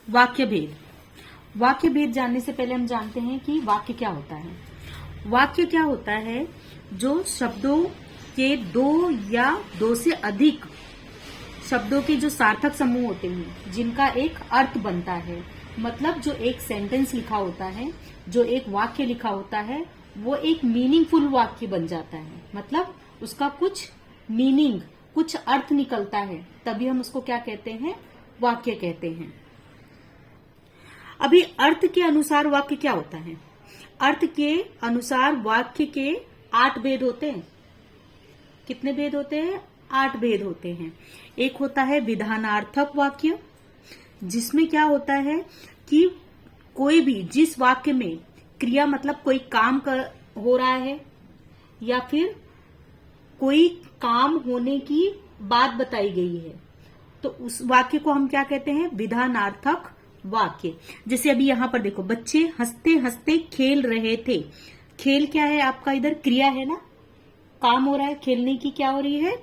वाक्य भेद। वाक्य भेद जानने से पहले हम जानते हैं कि वाक्य क्या होता है। वाक्य क्या होता है? जो शब्दों के दो या दो से अधिक शब्दों के जो सार्थक समूह होते हैं, जिनका एक अर्थ बनता है। मतलब जो एक सेंटेंस लिखा होता है, जो एक वाक्य लिखा होता है, वो एक मीनिंगफुल वाक्य बन जाता है। मतलब उसका कुछ मीनिंग, कुछ अर्थ निकलता है, तभी हम उसको क्या कहते हैं? वाक्य कहते हैं। अभी अर्थ के अनुसार वाक्य क्या होता है? अर्थ के अनुसार वाक्य के 8 भेद होते हैं। कितने भेद होते हैं? 8 भेद होते हैं। एक होता है विधानार्थक वाक्य, जिसमें क्या होता है कि कोई भी जिस वाक्य में क्रिया मतलब कोई काम हो रहा है या फिर कोई काम होने की बात बताई गई है, तो उस वाक्य को हम क्या कहते हैं? विधानार्थक वाक्य। जैसे अभी यहां पर देखो, बच्चे हंसते हंसते खेल रहे थे। खेल क्या है आपका? इधर क्रिया है ना, काम हो रहा है। खेलने की क्या हो रही है?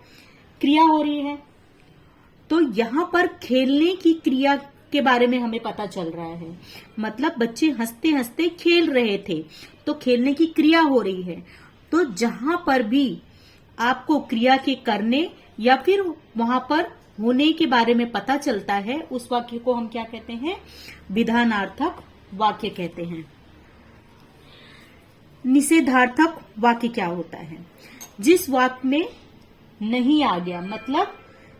क्रिया हो रही है। तो यहां पर खेलने की क्रिया के बारे में हमें पता चल रहा है। मतलब बच्चे हंसते हंसते खेल रहे थे, तो खेलने की क्रिया हो रही है। तो जहां पर भी आपको क्रिया के करने या फिर वहां पर होने के बारे में पता चलता है, उस वाक्य को हम क्या कहते हैं? विधानार्थक वाक्य कहते हैं। निषेधार्थक वाक्य क्या होता है? जिस वाक्य में नहीं आ गया, मतलब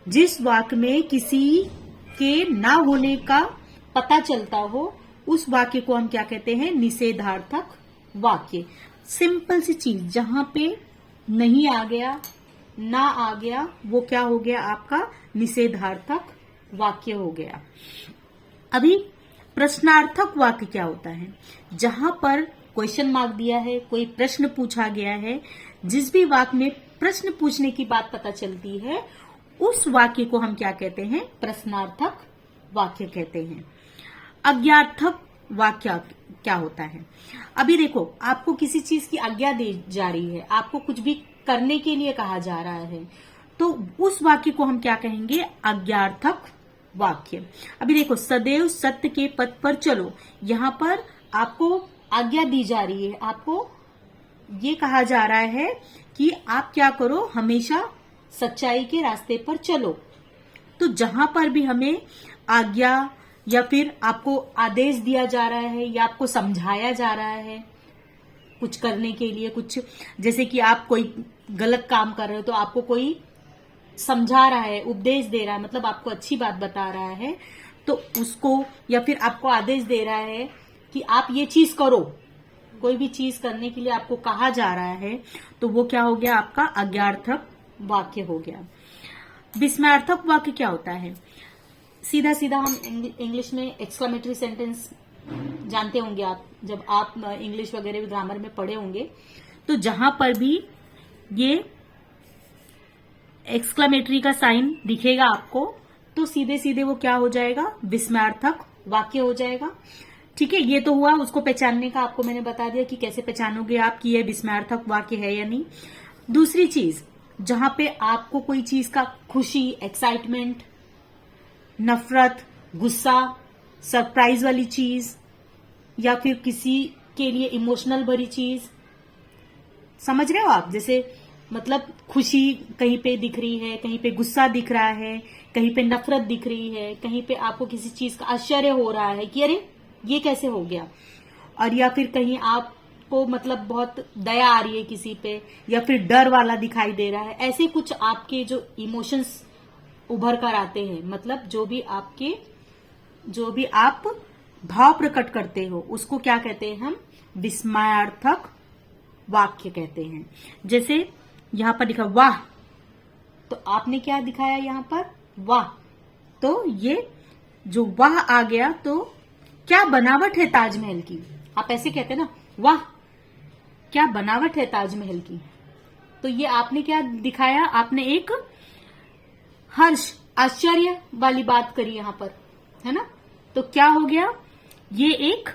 जिस वाक्य में किसी के ना होने का पता चलता हो, उस वाक्य को हम क्या कहते हैं? निषेधार्थक वाक्य। सिंपल सी चीज, जहां पे नहीं आ गया, ना आ गया, वो क्या हो गया? आपका निषेधार्थक वाक्य हो गया। अभी प्रश्नार्थक वाक्य क्या होता है? जहां पर क्वेश्चन मार्क दिया है, कोई प्रश्न पूछा गया है, जिस भी वाक्य में प्रश्न पूछने की बात पता चलती है, उस वाक्य को हम क्या कहते हैं? प्रश्नार्थक वाक्य कहते हैं। आज्ञार्थक वाक्य क्या होता है? अभी देखो, आपको किसी चीज की आज्ञा दी जा रही है, आपको कुछ भी करने के लिए कहा जा रहा है, तो उस वाक्य को हम क्या कहेंगे? आज्ञार्थक वाक्य। अभी देखो, सदैव सत्य के पथ पर चलो। यहां पर आपको आज्ञा दी जा रही है, आपको ये कहा जा रहा है कि आप क्या करो? हमेशा सच्चाई के रास्ते पर चलो। तो जहां पर भी हमें आज्ञा या फिर आपको आदेश दिया जा रहा है या आपको समझाया जा रहा है कुछ करने के लिए, कुछ जैसे कि आप कोई गलत काम कर रहे हो, तो आपको कोई समझा रहा है, उपदेश दे रहा है, मतलब आपको अच्छी बात बता रहा है, तो उसको, या फिर आपको आदेश दे रहा है कि आप ये चीज करो, कोई भी चीज करने के लिए आपको कहा जा रहा है, तो वो क्या हो गया? आपका आज्ञार्थक वाक्य हो गया। विस्मयार्थक वाक्य क्या होता है? सीधा सीधा हम इंग्लिश में एक्सक्लेमेटरी सेंटेंस जानते होंगे आप, जब आप इंग्लिश वगैरह ग्रामर में पढ़े होंगे, तो जहां पर भी ये एक्सक्लेमेटरी का साइन दिखेगा आपको, तो सीधे सीधे वो क्या हो जाएगा? विस्मयार्थक वाक्य हो जाएगा। ठीक है, ये तो हुआ उसको पहचानने का, आपको मैंने बता दिया कि कैसे पहचानोगे आप कि ये विस्मयार्थक वाक्य है या नहीं। दूसरी चीज, जहां पे आपको कोई चीज का खुशी, एक्साइटमेंट, नफरत, गुस्सा, सरप्राइज वाली चीज, या फिर किसी के लिए इमोशनल भरी चीज, समझ रहे हो आप? जैसे मतलब खुशी कहीं पे दिख रही है, कहीं पे गुस्सा दिख रहा है, कहीं पे नफरत दिख रही है, कहीं पे आपको किसी चीज का आश्चर्य हो रहा है कि अरे ये कैसे हो गया, और या फिर कहीं आपको मतलब बहुत दया आ रही है किसी पे, या फिर डर वाला दिखाई दे रहा है। ऐसे कुछ आपके जो इमोशंस उभर कर आते हैं, मतलब जो भी आप भाव प्रकट करते हो, उसको क्या कहते हैं हम? विस्मयार्थक वाक्य कहते हैं। जैसे यहां पर लिखा वाह, तो आपने क्या दिखाया यहां पर? वाह। तो ये जो वाह आ गया, तो क्या बनावट है ताजमहल की, आप ऐसे कहते हैं ना, वाह क्या बनावट है ताजमहल की। तो ये आपने क्या दिखाया? आपने एक हर्ष, आश्चर्य वाली बात करी यहां पर, है ना? तो क्या हो गया? ये एक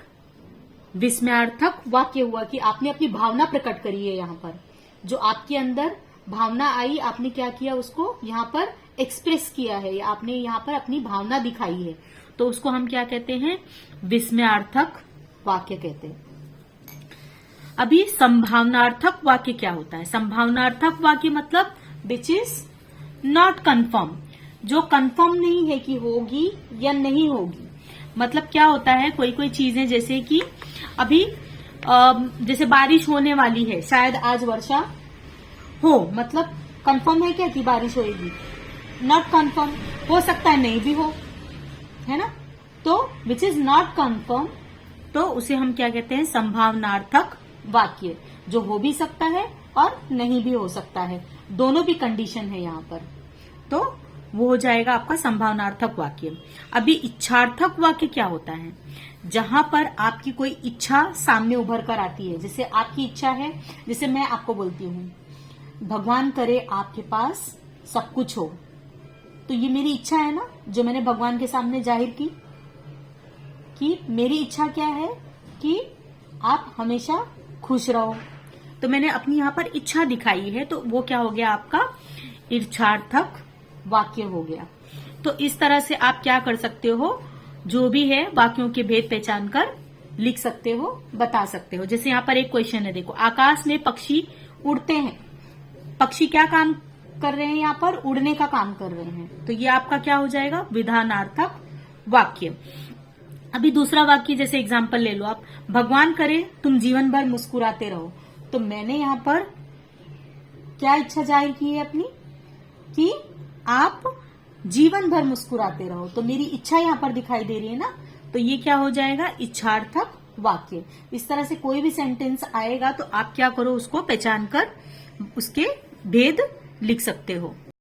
विस्मयार्थक वाक्य हुआ कि आपने अपनी भावना प्रकट करी है। यहां पर जो आपके अंदर भावना आई, आपने क्या किया? उसको यहां पर एक्सप्रेस किया है, या आपने यहां पर अपनी भावना दिखाई है। तो उसको हम क्या कहते हैं, विस्मयार्थक वाक्य कहते हैं। अभी संभावनार्थक वाक्य क्या होता है? संभावनार्थक वाक्य मतलब विच इज नॉट कंफर्म, जो कंफर्म नहीं है कि होगी या नहीं होगी। मतलब क्या होता है, कोई कोई चीजें जैसे कि अभी जैसे बारिश होने वाली है, शायद आज वर्षा हो, मतलब कंफर्म है क्या कि बारिश होएगी? नॉट कंफर्म, हो सकता है नहीं भी हो, है ना। तो विच इज नॉट कंफर्म, तो उसे हम क्या कहते हैं, संभावनार्थक वाक्य, जो हो भी सकता है और नहीं भी हो सकता है, दोनों भी कंडीशन है यहाँ पर, तो वो हो जाएगा आपका संभावनार्थक वाक्य। अभी इच्छार्थक वाक्य क्या होता है? जहां पर आपकी कोई इच्छा सामने उभर कर आती है, जैसे आपकी इच्छा है, जैसे मैं आपको बोलती हूँ भगवान करे आपके पास सब कुछ हो, तो ये मेरी इच्छा है ना, जो मैंने भगवान के सामने जाहिर की कि मेरी इच्छा क्या है कि आप हमेशा खुश रहो, तो मैंने अपनी यहाँ पर इच्छा दिखाई है, तो वो क्या हो गया, आपका इच्छार्थक वाक्य हो गया। तो इस तरह से आप क्या कर सकते हो, जो भी है वाक्यों के भेद पहचान कर लिख सकते हो, बता सकते हो। जैसे यहाँ पर एक क्वेश्चन है, देखो, आकाश में पक्षी उड़ते हैं, पक्षी क्या काम कर रहे हैं, यहाँ पर उड़ने का काम कर रहे हैं, तो ये आपका क्या हो जाएगा, विधानार्थक वाक्य। अभी दूसरा वाक्य, जैसे एग्जाम्पल ले लो आप, भगवान करे तुम जीवन भर मुस्कुराते रहो, तो मैंने यहाँ पर क्या इच्छा जाहिर की है अपनी, कि आप जीवन भर मुस्कुराते रहो, तो मेरी इच्छा यहाँ पर दिखाई दे रही है ना, तो ये क्या हो जाएगा, इच्छार्थक वाक्य। इस तरह से कोई भी सेंटेंस आएगा तो आप क्या करो, उसको पहचान कर उसके भेद लिख सकते हो।